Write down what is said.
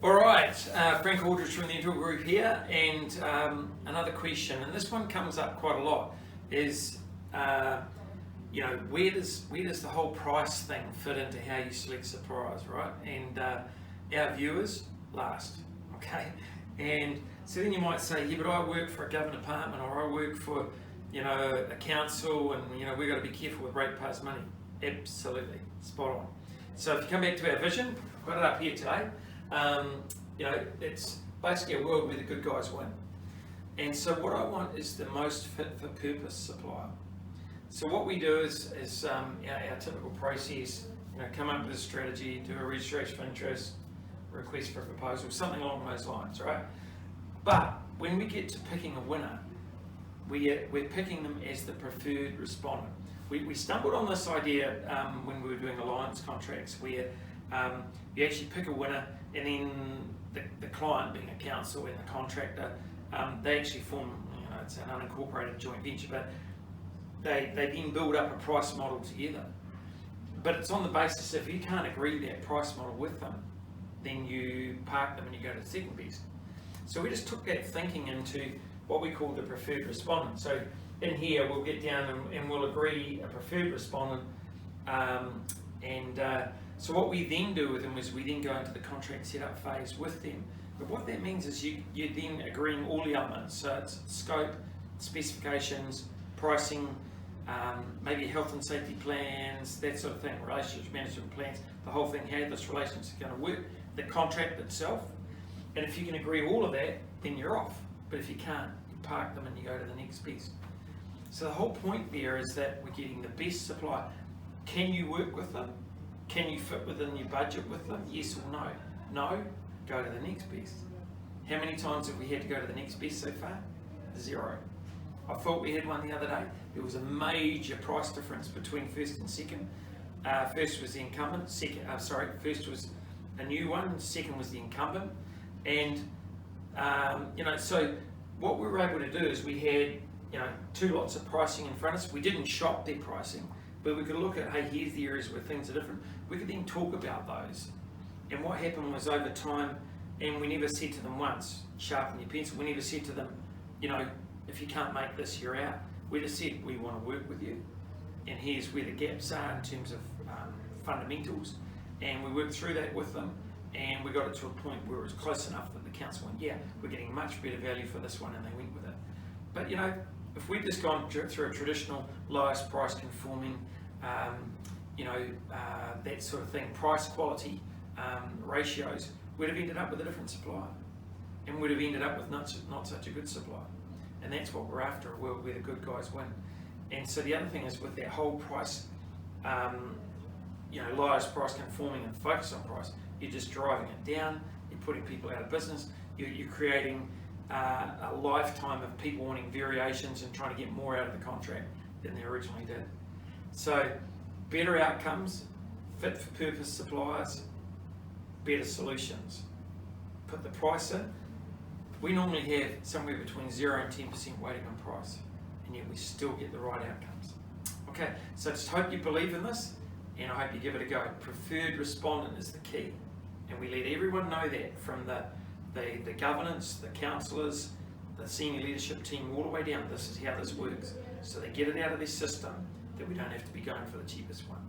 All right, Frank Aldridge from the Intel Group here, and another question, and this one comes up quite a lot, is where does the whole price thing fit into how you select suppliers, right? And our viewers last, okay? And so then you might say, yeah, but I work for a government department, or I work for a council, and we've got to be careful with ratepayers' money. Absolutely, spot on. So if you come back to our vision, I've got it up here today. It's basically a world where the good guys win. And so what I want is the most fit for purpose supplier. So what we do is our typical process, come up with a strategy, do a registration of interest, request for a proposal, something along those lines, right? But when we get to picking a winner, we're picking them as the preferred respondent. We stumbled on this idea when we were doing alliance contracts, where you actually pick a winner, and then the client, being a council and the contractor, they actually form, it's an unincorporated joint venture, but they then build up a price model together. But it's on the basis, if you can't agree that price model with them, then you park them and you go to the second best. So we just took that thinking into what we call the preferred respondent. So in here we'll get down and we'll agree a preferred respondent, so what we then do with them is we then go into the contract setup phase with them. But what that means is you're then agreeing all the elements. So it's scope, specifications, pricing, maybe health and safety plans, that sort of thing, relationship management plans, the whole thing, how this relationship is going to work, the contract itself. And if you can agree all of that, then you're off. But if you can't, you park them and you go to the next best. So the whole point there is that we're getting the best supplier. Can you work with them? Can you fit within your budget with them? Yes or no? No, go to the next best. How many times have we had to go to the next best so far? 0. I thought we had one the other day. There was a major price difference between first and second. First was the incumbent, first was a new one, second was the incumbent. And, so what we were able to do is we had, 2 lots of pricing in front of us. We didn't shop their pricing, but we could look at, hey, here's the areas where things are different. We could then talk about those. And what happened was over time, and we never said to them once, sharpen your pencil, we never said to them, if you can't make this, you're out. We just said, we want to work with you, and here's where the gaps are in terms of fundamentals. And we worked through that with them, and we got it to a point where it was close enough that the council went, yeah, we're getting much better value for this one, and they went with it. But if we'd just gone through a traditional lowest price conforming, that sort of thing, price quality ratios, we'd have ended up with a different supplier, and we'd have ended up with not such a good supplier. And that's what we're after, a world where the good guys win. And so the other thing is with that whole price, lowest price conforming and focus on price, you're just driving it down, you're putting people out of business, you're creating a lifetime of people wanting variations and trying to get more out of the contract than they originally did. So better outcomes, fit for purpose suppliers, better solutions. Put the price in. We normally have somewhere between 0 and 10% weighting on price, and yet we still get the right outcomes. Okay, so just hope you believe in this, and I hope you give it a go. Preferred respondent is the key, and we let everyone know that, from the governance, the councillors, the senior leadership team, all the way down. This is how this works, so they get it out of their system that we don't have to be going for the cheapest one.